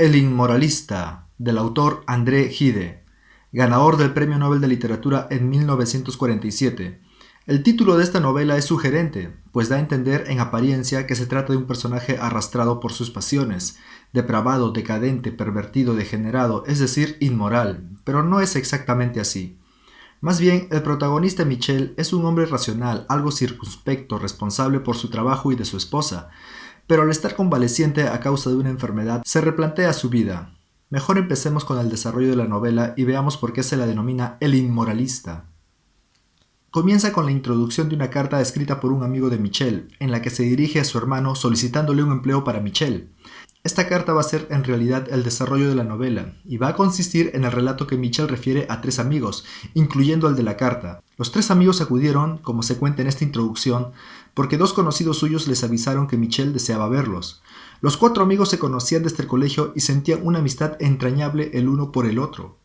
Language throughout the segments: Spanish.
El inmoralista, del autor André Gide, ganador del Premio Nobel de Literatura en 1947. El título de esta novela es sugerente, pues da a entender en apariencia que se trata de un personaje arrastrado por sus pasiones, depravado, decadente, pervertido, degenerado, es decir, inmoral, pero no es exactamente así. Más bien, el protagonista Michel es un hombre racional, algo circunspecto, responsable por su trabajo y de su esposa, pero al estar convaleciente a causa de una enfermedad, se replantea su vida. Mejor empecemos con el desarrollo de la novela y veamos por qué se la denomina El Inmoralista. Comienza con la introducción de una carta escrita por un amigo de Michel, en la que se dirige a su hermano solicitándole un empleo para Michel. Esta carta va a ser en realidad el desarrollo de la novela, y va a consistir en el relato que Michel refiere a 3 amigos, incluyendo al de la carta. Los 3 amigos acudieron, como se cuenta en esta introducción, porque 2 conocidos suyos les avisaron que Michel deseaba verlos. Los 4 amigos se conocían desde el colegio y sentían una amistad entrañable el uno por el otro.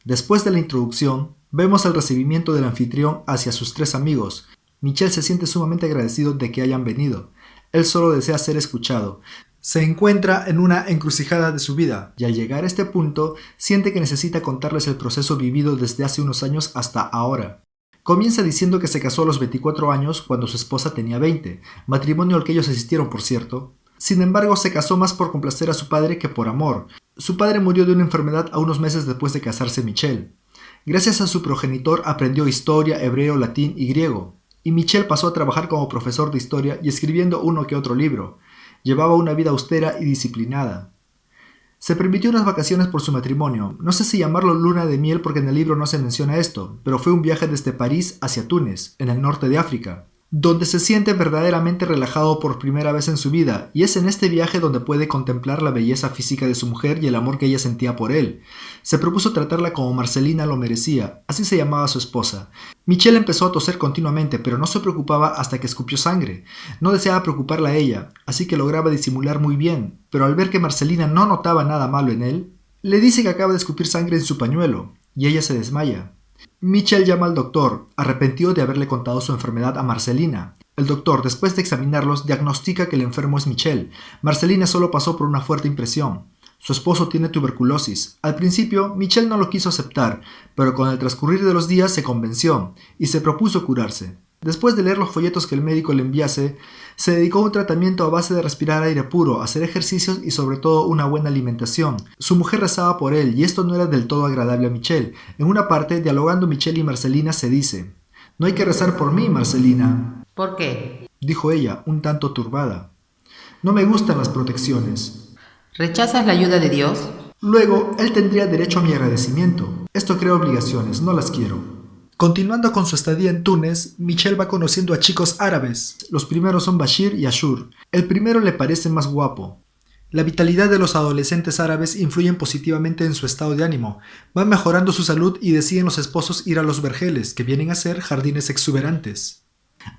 Después de la introducción, vemos el recibimiento del anfitrión hacia sus 3 amigos. Michel se siente sumamente agradecido de que hayan venido. Él solo desea ser escuchado. Se encuentra en una encrucijada de su vida, y al llegar a este punto, siente que necesita contarles el proceso vivido desde hace unos años hasta ahora. Comienza diciendo que se casó a los 24 años cuando su esposa tenía 20, matrimonio al que ellos asistieron, por cierto. Sin embargo, se casó más por complacer a su padre que por amor. Su padre murió de una enfermedad a unos meses después de casarse Michel. Gracias a su progenitor aprendió historia, hebreo, latín y griego, y Michel pasó a trabajar como profesor de historia y escribiendo uno que otro libro. Llevaba una vida austera y disciplinada. Se permitió unas vacaciones por su matrimonio. No sé si llamarlo luna de miel porque en el libro no se menciona esto, pero fue un viaje desde París hacia Túnez, en el norte de África, donde se siente verdaderamente relajado por primera vez en su vida, y es en este viaje donde puede contemplar la belleza física de su mujer y el amor que ella sentía por él. Se propuso tratarla como Marcelina lo merecía, así se llamaba su esposa. Michel empezó a toser continuamente, pero no se preocupaba hasta que escupió sangre. No deseaba preocuparla a ella, así que lograba disimular muy bien, pero al ver que Marcelina no notaba nada malo en él, le dice que acaba de escupir sangre en su pañuelo, y ella se desmaya. Michel llama al doctor, arrepentido de haberle contado su enfermedad a Marcelina. El doctor, después de examinarlos, diagnostica que el enfermo es Michel. Marcelina solo pasó por una fuerte impresión. Su esposo tiene tuberculosis. Al principio, Michel no lo quiso aceptar, pero con el transcurrir de los días se convenció y se propuso curarse. Después de leer los folletos que el médico le enviase, se dedicó a un tratamiento a base de respirar aire puro, hacer ejercicios y sobre todo una buena alimentación. Su mujer rezaba por él y esto no era del todo agradable a Michel. En una parte, dialogando Michel y Marcelina, se dice: «No hay que rezar por mí, Marcelina». ¿Por qué? Dijo ella, un tanto turbada. «No me gustan las protecciones. ¿Rechazas la ayuda de Dios? Luego, él tendría derecho a mi agradecimiento. Esto crea obligaciones, no las quiero». Continuando con su estadía en Túnez, Michel va conociendo a chicos árabes. Los primeros son Bashir y Ashur. El primero le parece más guapo. La vitalidad de los adolescentes árabes influyen positivamente en su estado de ánimo. Van mejorando su salud y deciden los esposos ir a los vergeles, que vienen a ser jardines exuberantes.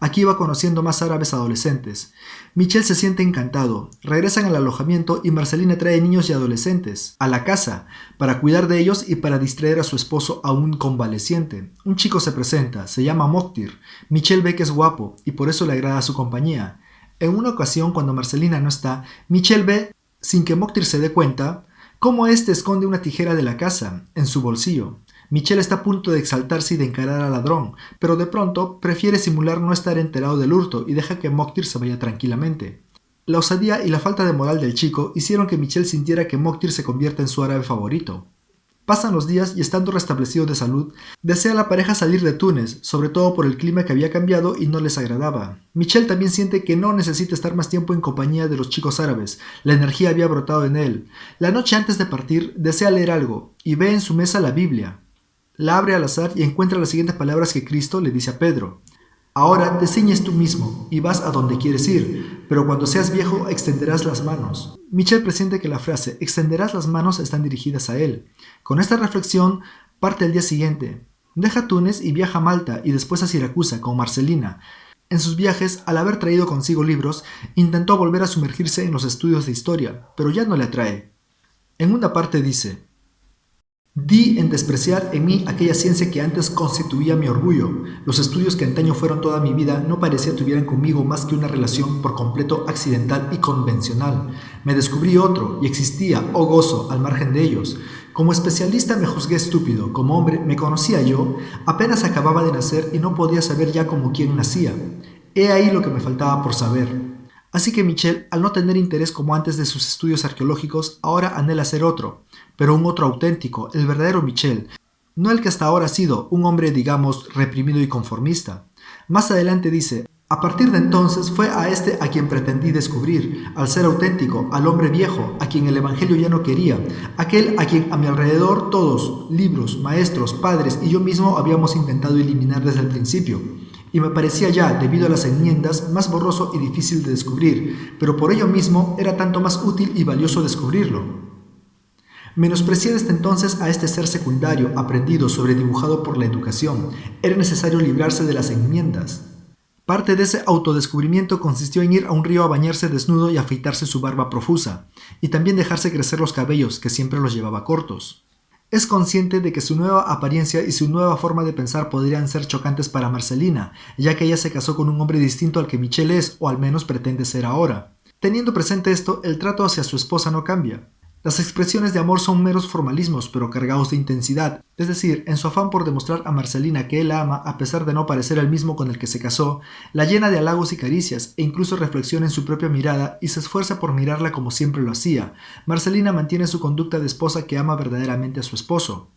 Aquí va conociendo más árabes adolescentes. Michel se siente encantado. Regresan al alojamiento y Marcelina trae niños y adolescentes a la casa para cuidar de ellos y para distraer a su esposo aún convaleciente. Un chico se presenta, se llama Moktir. Michel ve que es guapo y por eso le agrada su compañía. En una ocasión, cuando Marcelina no está, Michel ve, sin que Moktir se dé cuenta, cómo éste esconde una tijera de la casa en su bolsillo. Michel está a punto de exaltarse y de encarar al ladrón, pero de pronto prefiere simular no estar enterado del hurto y deja que Moktir se vaya tranquilamente. La osadía y la falta de moral del chico hicieron que Michel sintiera que Moktir se convierta en su árabe favorito. Pasan los días y estando restablecido de salud, desea a la pareja salir de Túnez, sobre todo por el clima que había cambiado y no les agradaba. Michel también siente que no necesita estar más tiempo en compañía de los chicos árabes, la energía había brotado en él. La noche antes de partir, desea leer algo y ve en su mesa la Biblia. La abre al azar y encuentra las siguientes palabras que Cristo le dice a Pedro: «Ahora te ciñes tú mismo y vas a donde quieres ir, pero cuando seas viejo extenderás las manos». Michel presiente que la frase «extenderás las manos» están dirigidas a él. Con esta reflexión parte el día siguiente. Deja Túnez y viaja a Malta y después a Siracusa con Marcelina. En sus viajes, al haber traído consigo libros, intentó volver a sumergirse en los estudios de historia, pero ya no le atrae. En una parte dice: Di en despreciar en mí aquella ciencia que antes constituía mi orgullo. Los estudios que antaño fueron toda mi vida no parecía tuvieran conmigo más que una relación por completo accidental y convencional. Me descubrí otro, y existía, oh gozo, al margen de ellos. Como especialista me juzgué estúpido, como hombre me conocía yo, apenas acababa de nacer y no podía saber ya como quien nacía. He ahí lo que me faltaba por saber. Así que Michel, al no tener interés como antes de sus estudios arqueológicos, ahora anhela ser otro, pero un otro auténtico, el verdadero Michel, no el que hasta ahora ha sido, un hombre, digamos, reprimido y conformista. Más adelante dice, a partir de entonces fue a este a quien pretendí descubrir, al ser auténtico, al hombre viejo, a quien el Evangelio ya no quería, aquel a quien a mi alrededor todos, libros, maestros, padres y yo mismo habíamos intentado eliminar desde el principio. Y me parecía ya, debido a las enmiendas, más borroso y difícil de descubrir, pero por ello mismo era tanto más útil y valioso descubrirlo. Menosprecié desde entonces a este ser secundario, aprendido, sobredibujado por la educación. Era necesario librarse de las enmiendas. Parte de ese autodescubrimiento consistió en ir a un río a bañarse desnudo y afeitarse su barba profusa, y también dejarse crecer los cabellos, que siempre los llevaba cortos. Es consciente de que su nueva apariencia y su nueva forma de pensar podrían ser chocantes para Marcelina, ya que ella se casó con un hombre distinto al que Michel es, o al menos pretende ser ahora. Teniendo presente esto, el trato hacia su esposa no cambia. Las expresiones de amor son meros formalismos, pero cargados de intensidad, es decir, en su afán por demostrar a Marcelina que él la ama a pesar de no parecer el mismo con el que se casó, la llena de halagos y caricias, e incluso reflexiona en su propia mirada y se esfuerza por mirarla como siempre lo hacía. Marcelina mantiene su conducta de esposa que ama verdaderamente a su esposo.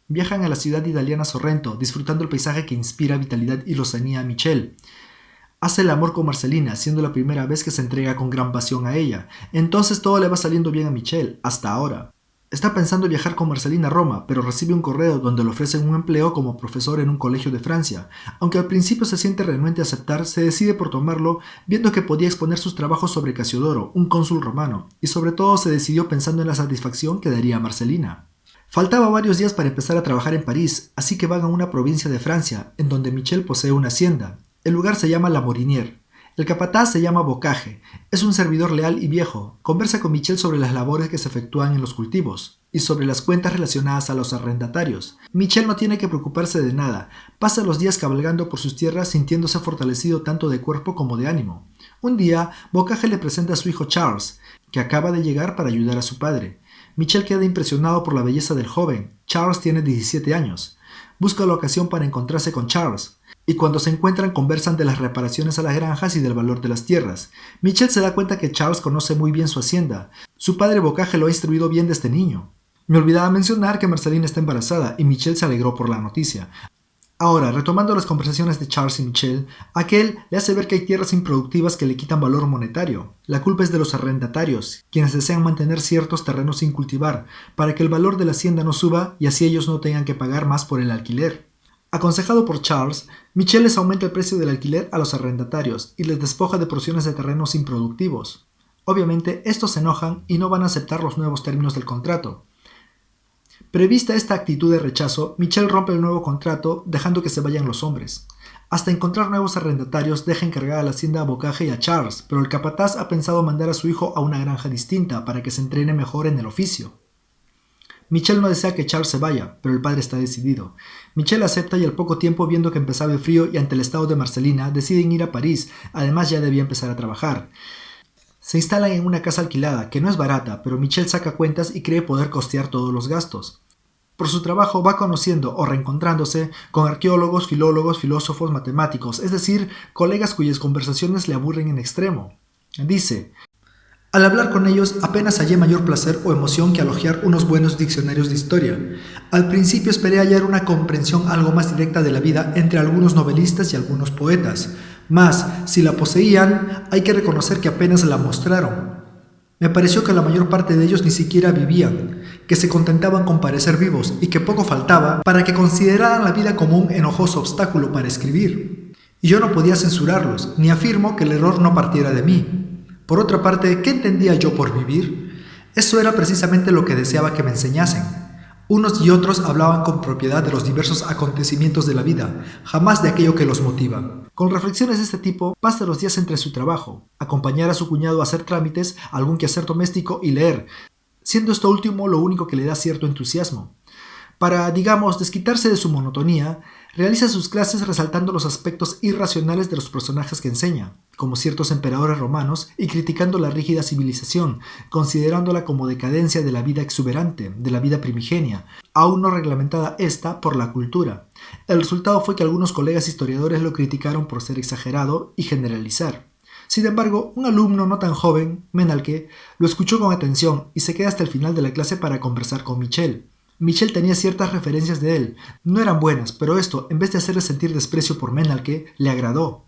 Viajan a la ciudad italiana Sorrento, disfrutando el paisaje que inspira vitalidad y lozanía a Michel. Hace el amor con Marcelina, siendo la primera vez que se entrega con gran pasión a ella. Entonces todo le va saliendo bien a Michel, hasta ahora. Está pensando viajar con Marcelina a Roma, pero recibe un correo donde le ofrecen un empleo como profesor en un colegio de Francia. Aunque al principio se siente renuente a aceptar, se decide por tomarlo, viendo que podía exponer sus trabajos sobre Casiodoro, un cónsul romano, y sobre todo se decidió pensando en la satisfacción que daría a Marcelina. Faltaba varios días para empezar a trabajar en París, así que van a una provincia de Francia, en donde Michel posee una hacienda. El lugar se llama La Morinière. El capataz se llama Bocage. Es un servidor leal y viejo. Conversa con Michel sobre las labores que se efectúan en los cultivos y sobre las cuentas relacionadas a los arrendatarios. Michel no tiene que preocuparse de nada. Pasa los días cabalgando por sus tierras sintiéndose fortalecido tanto de cuerpo como de ánimo. Un día, Bocage le presenta a su hijo Charles, que acaba de llegar para ayudar a su padre. Michel queda impresionado por la belleza del joven. Charles tiene 17 años. Busca la ocasión para encontrarse con Charles. Y cuando se encuentran conversan de las reparaciones a las granjas y del valor de las tierras. Michel se da cuenta que Charles conoce muy bien su hacienda. Su padre Bocage lo ha instruido bien desde niño. Me olvidaba mencionar que Marcelina está embarazada y Michel se alegró por la noticia. Ahora, retomando las conversaciones de Charles y Michel, aquel le hace ver que hay tierras improductivas que le quitan valor monetario. La culpa es de los arrendatarios, quienes desean mantener ciertos terrenos sin cultivar, para que el valor de la hacienda no suba y así ellos no tengan que pagar más por el alquiler. Aconsejado por Charles, Michel les aumenta el precio del alquiler a los arrendatarios y les despoja de porciones de terrenos improductivos. Obviamente, estos se enojan y no van a aceptar los nuevos términos del contrato. Prevista esta actitud de rechazo, Michel rompe el nuevo contrato dejando que se vayan los hombres. Hasta encontrar nuevos arrendatarios, deja encargada la hacienda a Bocage y a Charles, pero el capataz ha pensado mandar a su hijo a una granja distinta para que se entrene mejor en el oficio. Michel no desea que Charles se vaya, pero el padre está decidido. Michel acepta y al poco tiempo, viendo que empezaba el frío y ante el estado de Marcelina, deciden ir a París, además ya debía empezar a trabajar. Se instalan en una casa alquilada, que no es barata, pero Michel saca cuentas y cree poder costear todos los gastos. Por su trabajo va conociendo o reencontrándose con arqueólogos, filólogos, filósofos, matemáticos, es decir, colegas cuyas conversaciones le aburren en extremo. Dice: al hablar con ellos apenas hallé mayor placer o emoción que al hojear unos buenos diccionarios de historia. Al principio esperé hallar una comprensión algo más directa de la vida entre algunos novelistas y algunos poetas, mas si la poseían, hay que reconocer que apenas la mostraron. Me pareció que la mayor parte de ellos ni siquiera vivían, que se contentaban con parecer vivos y que poco faltaba para que consideraran la vida como un enojoso obstáculo para escribir. Y yo no podía censurarlos, ni afirmo que el error no partiera de mí. Por otra parte, ¿qué entendía yo por vivir? Eso era precisamente lo que deseaba que me enseñasen. Unos y otros hablaban con propiedad de los diversos acontecimientos de la vida, jamás de aquello que los motiva. Con reflexiones de este tipo, pasa los días entre su trabajo, acompañar a su cuñado a hacer trámites, algún quehacer doméstico y leer, siendo esto último lo único que le da cierto entusiasmo. Para, digamos, desquitarse de su monotonía, realiza sus clases resaltando los aspectos irracionales de los personajes que enseña, como ciertos emperadores romanos, y criticando la rígida civilización, considerándola como decadencia de la vida exuberante, de la vida primigenia, aún no reglamentada esta por la cultura. El resultado fue que algunos colegas historiadores lo criticaron por ser exagerado y generalizar. Sin embargo, un alumno no tan joven, Menalke, lo escuchó con atención y se queda hasta el final de la clase para conversar con Michel. Michel tenía ciertas referencias de él, no eran buenas, pero esto, en vez de hacerle sentir desprecio por Menalke, le agradó.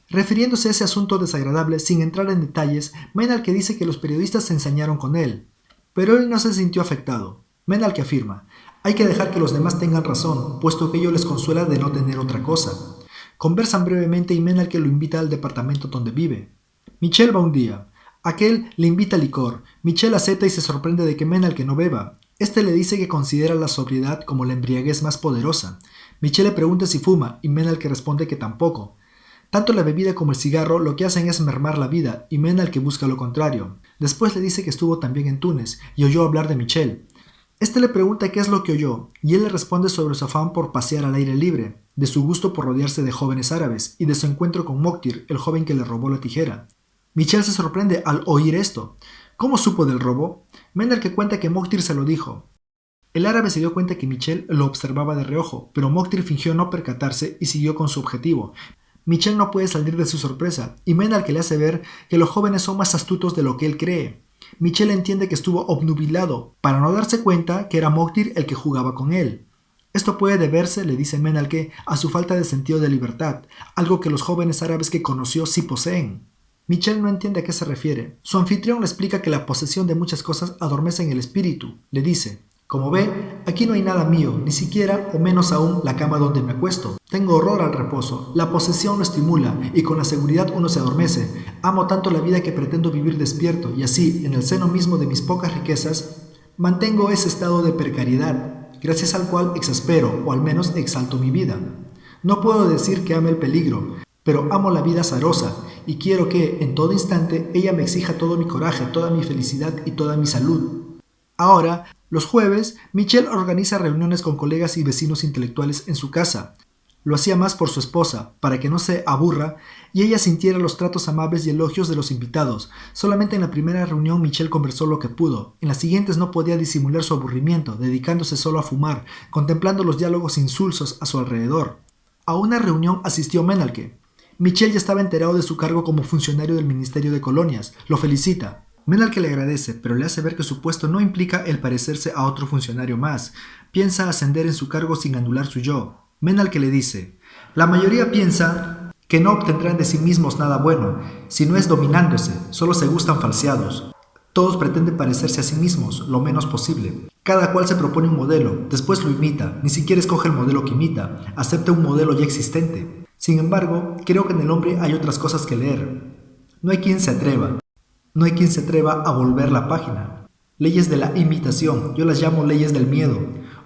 Refiriéndose a ese asunto desagradable, sin entrar en detalles, Menalke dice que los periodistas se ensañaron con él, pero él no se sintió afectado. Menalke afirma: hay que dejar que los demás tengan razón, puesto que ello les consuela de no tener otra cosa. Conversan brevemente y Menalke lo invita al departamento donde vive. Michel va un día. Aquel le invita licor. Michel acepta y se sorprende de que Menalke no beba. Este le dice que considera la sobriedad como la embriaguez más poderosa. Michel le pregunta si fuma y Menalke responde que tampoco. Tanto la bebida como el cigarro lo que hacen es mermar la vida y Menalke busca lo contrario. Después le dice que estuvo también en Túnez y oyó hablar de Michel. Este le pregunta qué es lo que oyó y él le responde sobre su afán por pasear al aire libre, de su gusto por rodearse de jóvenes árabes y de su encuentro con Moktir, el joven que le robó la tijera. Michel se sorprende al oír esto. ¿Cómo supo del robo? Menalke cuenta que Moktir se lo dijo. El árabe se dio cuenta que Michel lo observaba de reojo, pero Moktir fingió no percatarse y siguió con su objetivo. Michel no puede salir de su sorpresa y Menalke le hace ver que los jóvenes son más astutos de lo que él cree. Michel entiende que estuvo obnubilado para no darse cuenta que era Moktir el que jugaba con él. Esto puede deberse, le dice Menalke, a su falta de sentido de libertad, algo que los jóvenes árabes que conoció sí poseen. Michel no entiende a qué se refiere. Su anfitrión le explica que la posesión de muchas cosas adormece en el espíritu. Le dice: como ve, aquí no hay nada mío, ni siquiera o menos aún la cama donde me acuesto. Tengo horror al reposo, la posesión lo estimula y con la seguridad uno se adormece. Amo tanto la vida que pretendo vivir despierto y así, en el seno mismo de mis pocas riquezas, mantengo ese estado de precariedad, gracias al cual exaspero o al menos exalto mi vida. No puedo decir que ame el peligro, pero amo la vida azarosa y quiero que, en todo instante, ella me exija todo mi coraje, toda mi felicidad y toda mi salud. Ahora, los jueves, Michel organiza reuniones con colegas y vecinos intelectuales en su casa. Lo hacía más por su esposa, para que no se aburra y ella sintiera los tratos amables y elogios de los invitados. Solamente en la primera reunión Michel conversó lo que pudo. En las siguientes no podía disimular su aburrimiento, dedicándose solo a fumar, contemplando los diálogos insulsos a su alrededor. A una reunión asistió Menalke. Michel ya estaba enterado de su cargo como funcionario del Ministerio de Colonias. Lo felicita. Menalke le agradece, pero le hace ver que su puesto no implica el parecerse a otro funcionario más. Piensa ascender en su cargo sin anular su yo. Menalke le dice: la mayoría piensa que no obtendrán de sí mismos nada bueno, si no es dominándose, solo se gustan falseados. Todos pretenden parecerse a sí mismos, lo menos posible. Cada cual se propone un modelo, después lo imita, ni siquiera escoge el modelo que imita, acepta un modelo ya existente. Sin embargo, creo que en el hombre hay otras cosas que leer. No hay quien se atreva a volver la página. Leyes de la imitación, yo las llamo leyes del miedo.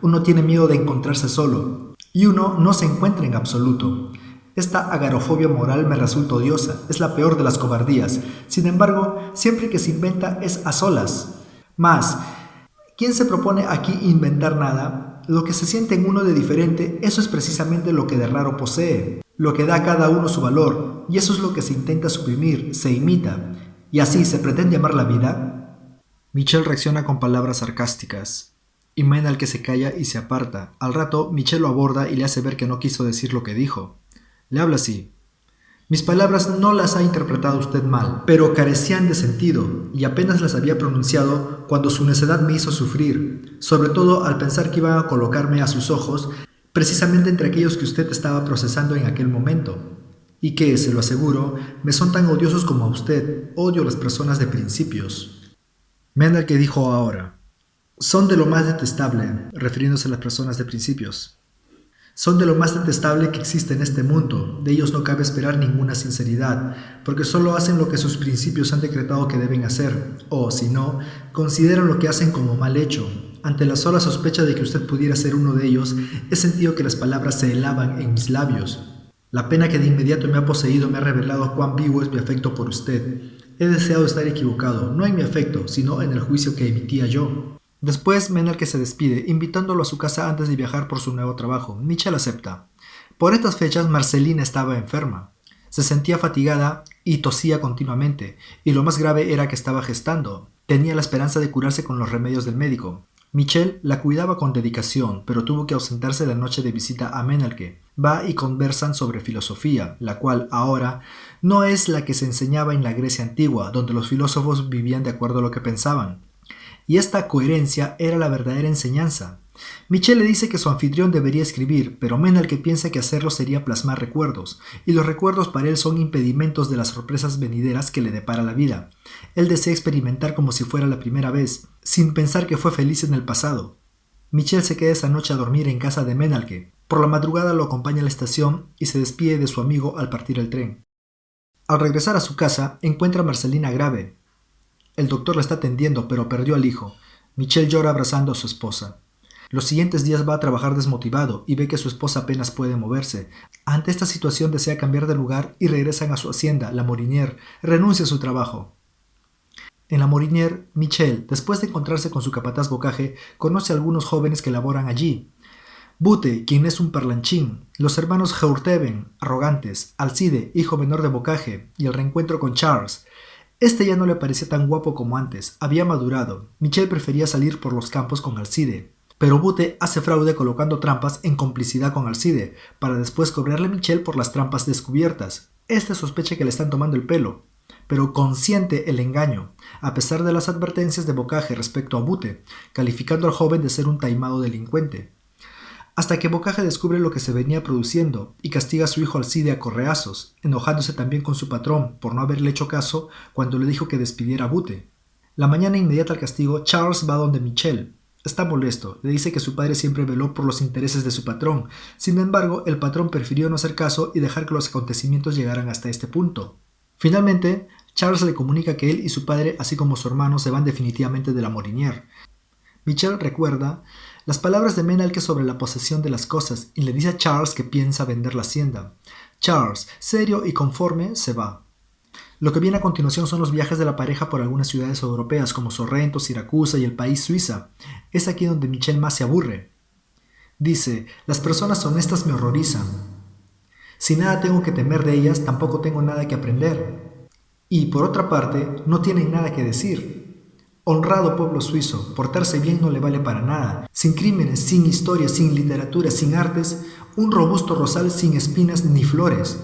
Uno tiene miedo de encontrarse solo, y uno no se encuentra en absoluto. Esta agarofobia moral me resulta odiosa, es la peor de las cobardías. Sin embargo, siempre que se inventa es a solas. Mas, ¿quién se propone aquí inventar nada? Lo que se siente en uno de diferente, eso es precisamente lo que de raro posee, lo que da a cada uno su valor, y eso es lo que se intenta suprimir, se imita. ¿Y así se pretende amar la vida? Michel reacciona con palabras sarcásticas. Y Menalke se calla y se aparta. Al rato, Michel lo aborda y le hace ver que no quiso decir lo que dijo. Le habla así: mis palabras no las ha interpretado usted mal, pero carecían de sentido, y apenas las había pronunciado cuando su necedad me hizo sufrir, sobre todo al pensar que iban a colocarme a sus ojos precisamente entre aquellos que usted estaba procesando en aquel momento. Y que, se lo aseguro, me son tan odiosos como a usted. Odio a las personas de principios. Menalke dijo ahora: son de lo más detestable, refiriéndose a las personas de principios. Son de lo más detestable que existe en este mundo. De ellos no cabe esperar ninguna sinceridad, porque solo hacen lo que sus principios han decretado que deben hacer, o, si no, consideran lo que hacen como mal hecho. Ante la sola sospecha de que usted pudiera ser uno de ellos, he sentido que las palabras se helaban en mis labios. La pena que de inmediato me ha poseído me ha revelado cuán vivo es mi afecto por usted. He deseado estar equivocado, no en mi afecto, sino en el juicio que emitía yo. Después, Menelke se despide, invitándolo a su casa antes de viajar por su nuevo trabajo. Michel acepta. Por estas fechas, Marcelina estaba enferma. Se sentía fatigada y tosía continuamente, y lo más grave era que estaba gestando. Tenía la esperanza de curarse con los remedios del médico. Michel la cuidaba con dedicación, pero tuvo que ausentarse la noche de visita a Menelke. Va y conversan sobre filosofía, la cual ahora no es la que se enseñaba en la Grecia antigua, donde los filósofos vivían de acuerdo a lo que pensaban. Y esta coherencia era la verdadera enseñanza. Michel le dice que su anfitrión debería escribir, pero Menelke piensa que hacerlo sería plasmar recuerdos, y los recuerdos para él son impedimentos de las sorpresas venideras que le depara la vida. Él desea experimentar como si fuera la primera vez, sin pensar que fue feliz en el pasado. Michel se queda esa noche a dormir en casa de Menelke. Por la madrugada lo acompaña a la estación y se despide de su amigo al partir el tren. Al regresar a su casa, encuentra a Marcelina grave. El doctor la está atendiendo, pero perdió al hijo. Michel llora abrazando a su esposa. Los siguientes días va a trabajar desmotivado y ve que su esposa apenas puede moverse. Ante esta situación desea cambiar de lugar y regresan a su hacienda, la Morinière. Renuncia a su trabajo. En la Morinière, Michel, después de encontrarse con su capataz Bocage, conoce a algunos jóvenes que laboran allí. Bute, quien es un parlanchín, los hermanos Geurteven, arrogantes, Alcide, hijo menor de Bocage, y el reencuentro con Charles. Este ya no le parecía tan guapo como antes, había madurado. Michel prefería salir por los campos con Alcide. Pero Bute hace fraude colocando trampas en complicidad con Alcide, para después cobrarle a Michel por las trampas descubiertas. Este sospecha que le están tomando el pelo, pero consiente el engaño, a pesar de las advertencias de Bocage respecto a Bute, calificando al joven de ser un taimado delincuente. Hasta que Bocage descubre lo que se venía produciendo y castiga a su hijo Alcide a correazos, enojándose también con su patrón por no haberle hecho caso cuando le dijo que despidiera a Bute. La mañana inmediata al castigo, Charles va donde Michel. Está molesto, le dice que su padre siempre veló por los intereses de su patrón. Sin embargo, el patrón prefirió no hacer caso y dejar que los acontecimientos llegaran hasta este punto. Finalmente, Charles le comunica que él y su padre, así como su hermano, se van definitivamente de la Morinière. Michel recuerda las palabras de Menelke sobre la posesión de las cosas y le dice a Charles que piensa vender la hacienda. Charles, serio y conforme, se va. Lo que viene a continuación son los viajes de la pareja por algunas ciudades europeas como Sorrento, Siracusa y el país Suiza. Es aquí donde Michel más se aburre. Dice, las personas honestas me horrorizan. Si nada tengo que temer de ellas, tampoco tengo nada que aprender. Y por otra parte, no tienen nada que decir. Honrado pueblo suizo, portarse bien no le vale para nada. Sin crímenes, sin historia, sin literatura, sin artes, un robusto rosal sin espinas ni flores.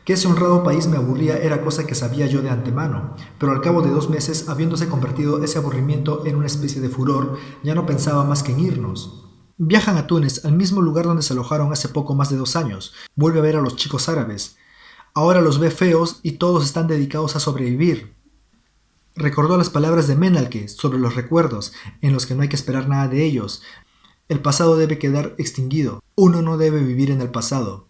Que ese honrado país me aburría era cosa que sabía yo de antemano, pero al cabo de 2 meses, habiéndose convertido ese aburrimiento en una especie de furor, ya no pensaba más que en irnos. Viajan a Túnez, al mismo lugar donde se alojaron hace poco más de 2 años. Vuelve a ver a los chicos árabes. Ahora los ve feos y todos están dedicados a sobrevivir. Recordó las palabras de Menelke sobre los recuerdos, en los que no hay que esperar nada de ellos. El pasado debe quedar extinguido. Uno no debe vivir en el pasado.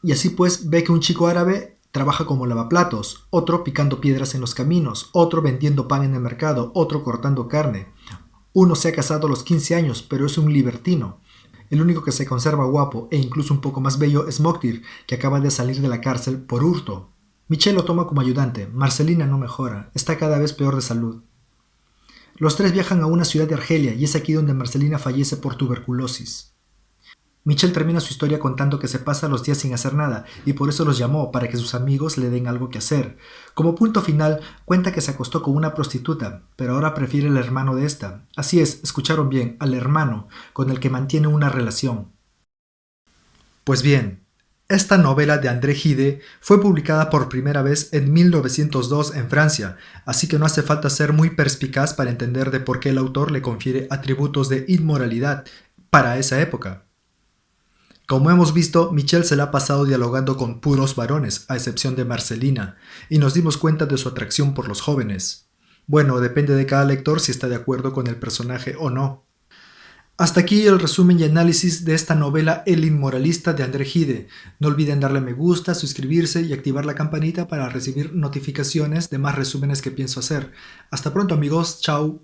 Y así pues ve que un chico árabe trabaja como lavaplatos, otro picando piedras en los caminos, otro vendiendo pan en el mercado, otro cortando carne. Uno se ha casado a los 15 años, pero es un libertino. El único que se conserva guapo e incluso un poco más bello es Moctir, que acaba de salir de la cárcel por hurto. Michel lo toma como ayudante. Marcelina no mejora, está cada vez peor de salud. Los tres viajan a una ciudad de Argelia y es aquí donde Marcelina fallece por tuberculosis. Michel termina su historia contando que se pasa los días sin hacer nada y por eso los llamó para que sus amigos le den algo que hacer. Como punto final, cuenta que se acostó con una prostituta, pero ahora prefiere al hermano de esta. Así es, escucharon bien, al hermano, con el que mantiene una relación. Pues bien, esta novela de André Gide fue publicada por primera vez en 1902 en Francia, así que no hace falta ser muy perspicaz para entender de por qué el autor le confiere atributos de inmoralidad para esa época. Como hemos visto, Michel se la ha pasado dialogando con puros varones, a excepción de Marcelina, y nos dimos cuenta de su atracción por los jóvenes. Bueno, depende de cada lector si está de acuerdo con el personaje o no. Hasta aquí el resumen y análisis de esta novela El Inmoralista de André Gide. No olviden darle me gusta, suscribirse y activar la campanita para recibir notificaciones de más resúmenes que pienso hacer. Hasta pronto amigos, chao.